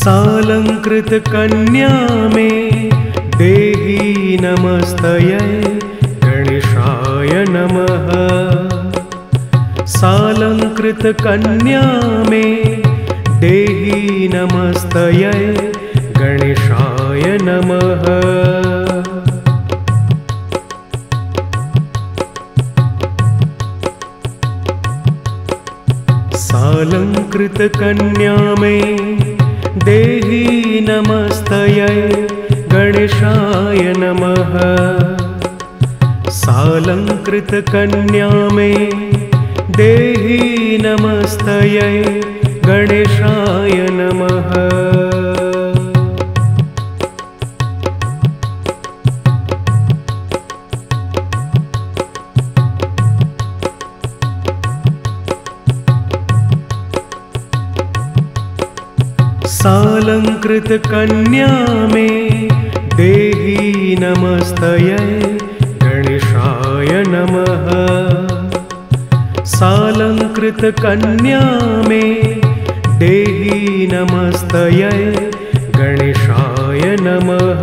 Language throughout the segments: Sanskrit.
सालंकृत कन्या में देहि नमस्तये गणेशाय नमः। सालंकृत कन्या में देहि नमस्तये गणेशाय नमः। सालंकृत कन्या में देहि नमस्तये गणेशाय नमः। सालंकृत कन्या में देहि नमस्तये गणेशाय नमः। सालंकृत कन्या में देहि नमस्तये गणेशाय नमः। सालंकृत कन्या में देहि नमस्तये गणेशाय नमः।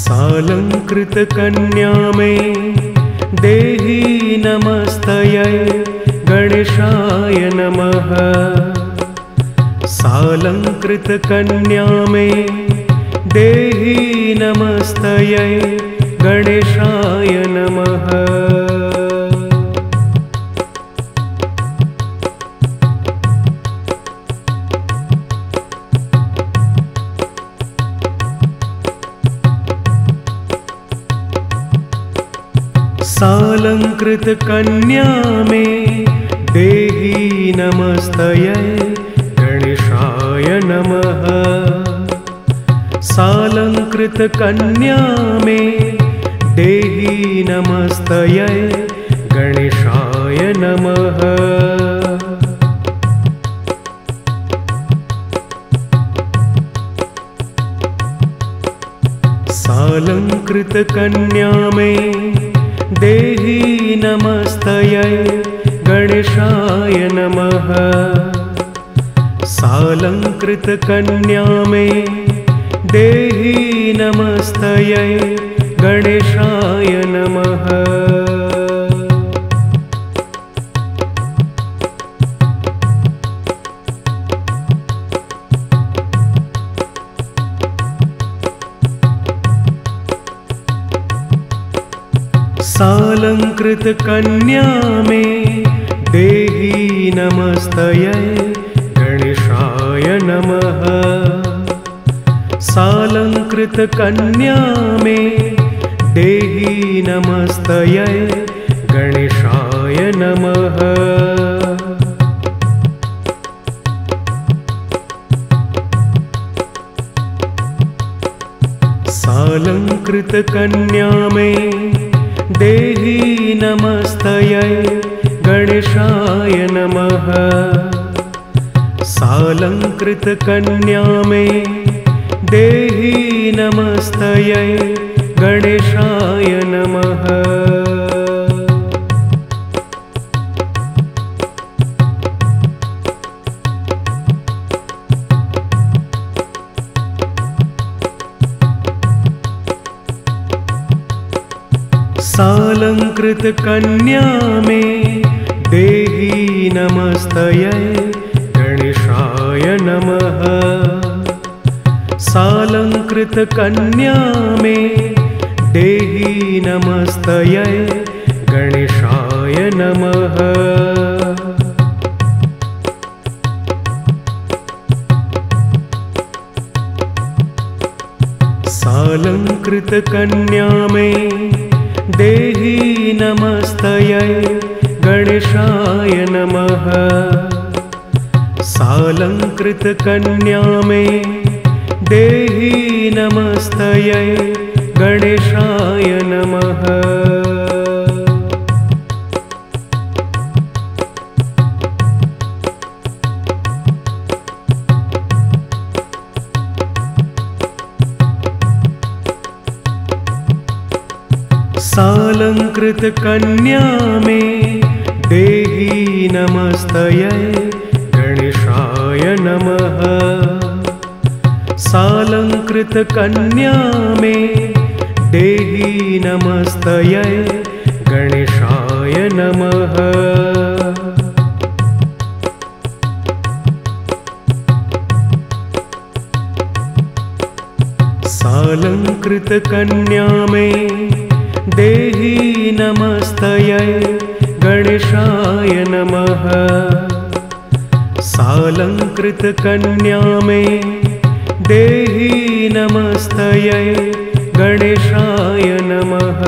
सालंकृत कन्या में देहि नमस्तये गणेशाय नमः। सालंकृत कन्या में देहि नमस्तये गणेशाय नमः। सालंकृत कन्या में देहि नमस्तये गणेशाय नमः। सालंकृत कन्या में देहि नमस्तये गणेशाय नमः। सालंकृत कन्या में देहि नमस्तये गणेशाय नमः। सालंकृत कन्या में देहि नमस्तये गणेशाय नमः। सालंकृत कन्या में देहि नमस्तये गणेशाय नमः। सालंकृत कन्या में देहि नमस्तये गणेशाय नमः। सालंकृत कन्या में देहि नमस्तये गणेशाय नमः। सालंकृत कन्या में देहि नमस्तये गणेशाय नमः। सालंकृत कन्या में देहि नमस्तये गणेशाय नमः। सालंकृत कन्या में देहि नमस्तये गणेशाय नमः। सालंकृत कन्या में देहि नमस्तये गणेशाय नमः। सालंकृत कन्या में देहि नमस्तये गणेशाय नमः। सालंकृतकन्या मे देहि नमस्तयै गणेशाय नमः। सालंकृतकन्या मे देहि नमस्तयै गणेशाय नमः। सालंकृतकन्या मे देहि नमस्तयै गणेशाय नमः। सालंकृतकन्या मे देहि नमस्तयै गणेशाय नमः।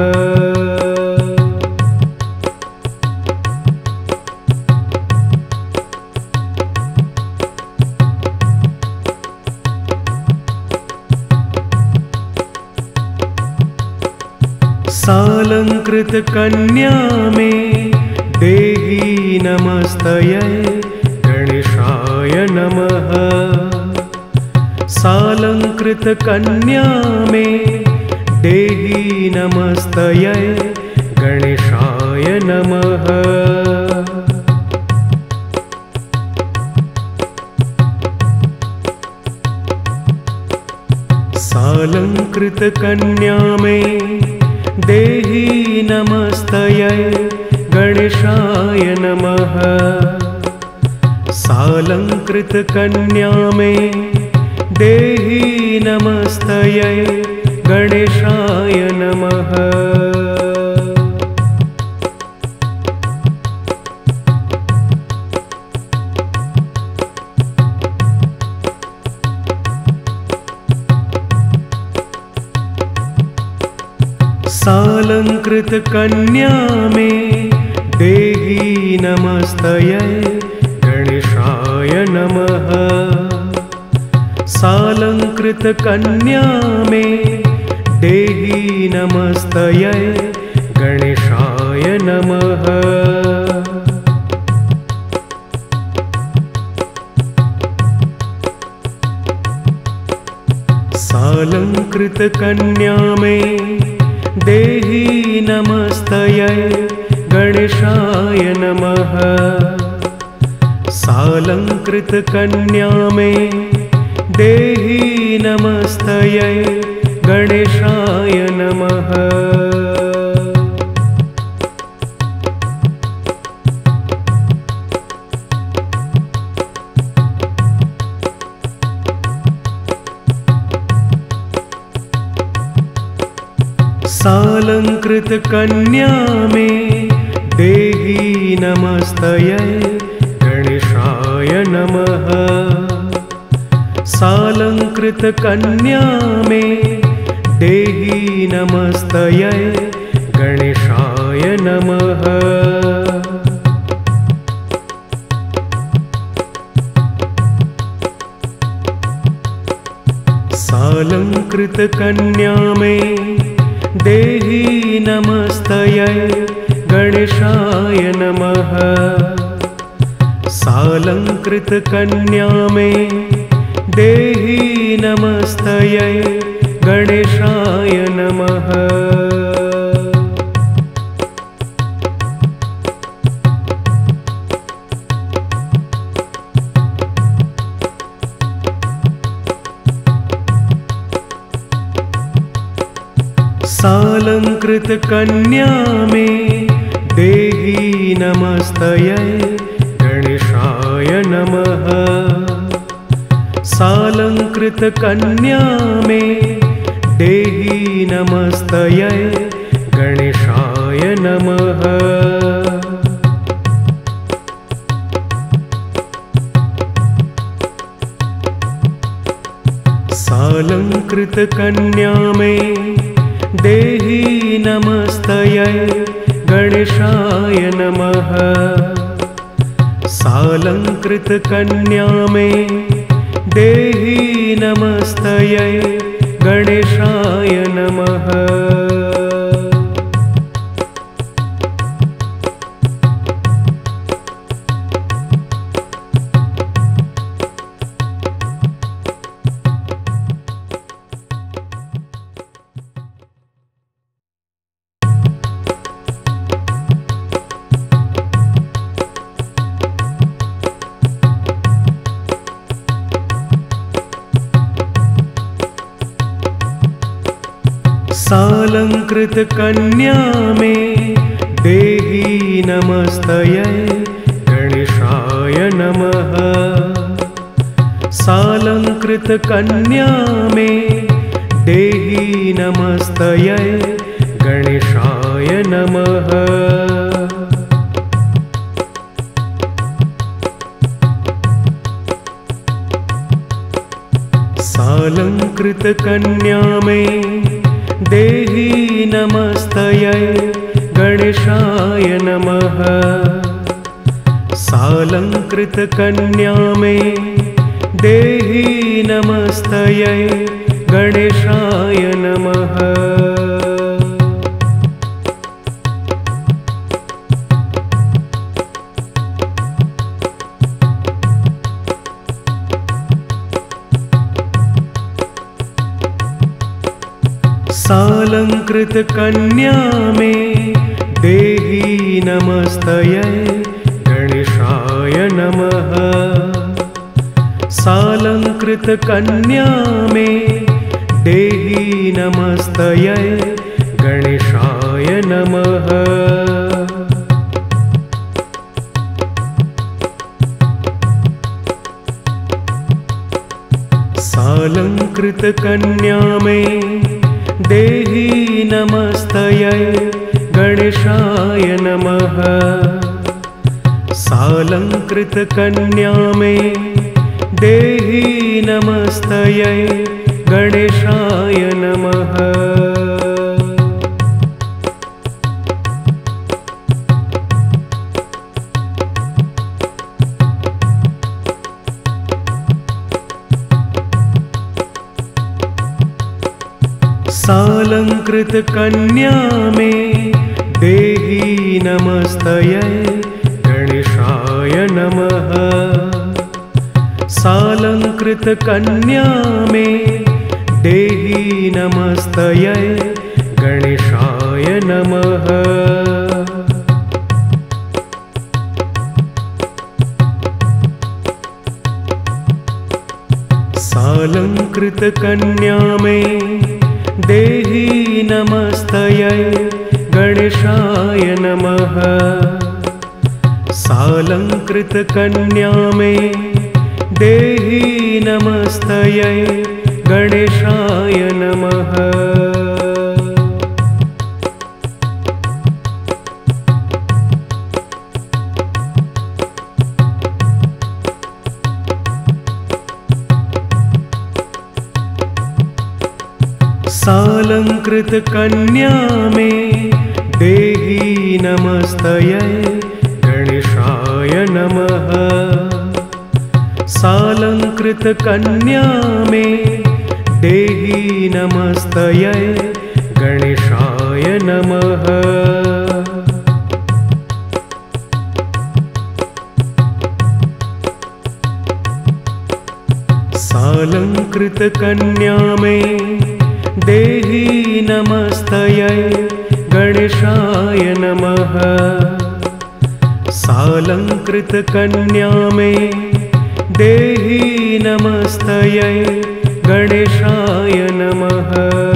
सालंकृतकन्या मे देहि नमस्तयै गणेशाय नमः। सालंकृतकन्या मे देहि नमस्तयै गणेशाय नमः। सालंकृतकन्या मे देहि नमस्तयै गणेशाय नमः। सालंकृतकन्या मे देहि नमस्तयै गणेशाय नमः। सालंकृतकन्या मे देहि नमस्तयै गणेशाय नमः। सालंकृतकन्या मे देहि नमस्तयै गणेशाय नमः। सालंकृतकन्या मे देहि नमस्तयै गणेशाय नमः। सालंकृतकन्या मे देहि नमस्तयै गणेशाय नमः। सालंकृतकन्या मे देहि नमस्तयै गणेशाय नमः। सालंकृतकन्या मे देहि नमस्तयै गणेशाय नमः। सालंकृतकन्या मे देहि नमस्तयै गणेशाय नमः। सालंकृतकन्या मे देहि नमस्तयै गणेशाय नमः। सालंकृतकन्या मे देहि नमस्तयै गणेशाय नमः। सालंकृतकन्या मे देहि नमस्तयै गणेशाय नमः। सालंकृतकन्या मे देहि नमस्तयै गणेशाय नमः। सालंकृतकन्या मे देहि नमस्तयै गणेशाय नमः। सालंकृतकन्या मे देहि नमस्तयै गणेशाय नमः। सालंकृतकन्या मे देहि नमस्तयै गणेशाय नमः। सालंकृतकन्या मे देहि नमस्तयै गणेशाय नमः। सालंकृतकन्या मे देहि नमस्तयै गणेशाय नमः। सालंकृतकन्या मे देहि नमस्तयै गणेशाय नमः। सालंकृतकन्या मे देहि नमस्तयै गणेशाय नमः। सालंकृतकन्या मे देहि नमस्तयै गणेशाय नमः। सालंकृतकन्या मे देहि नमस्तयै गणेशाय नमः। सालंकृतकन्या मे देहि नमस्तयै गणेशाय नमः। सालंकृतकन्या मे देहि नमस्तयै गणेशाय नमः। सालंकृतकन्या मे देहि नमस्तयै गणेशाय नमः। सालंकृतकन्या मे देहि नमस्तयै गणेशाय नमः। सालंकृतकन्या मे देहि नमस्तयै गणेशाय नमः। सालंकृतकन्या मे देहि नमस्तयै गणेशाय नमः। सालंकृतकन्या मे देहि नमस्तयै गणेशाय नमः। सालंकृतकन्या मे देहि नमस्तयै गणेशाय नमः।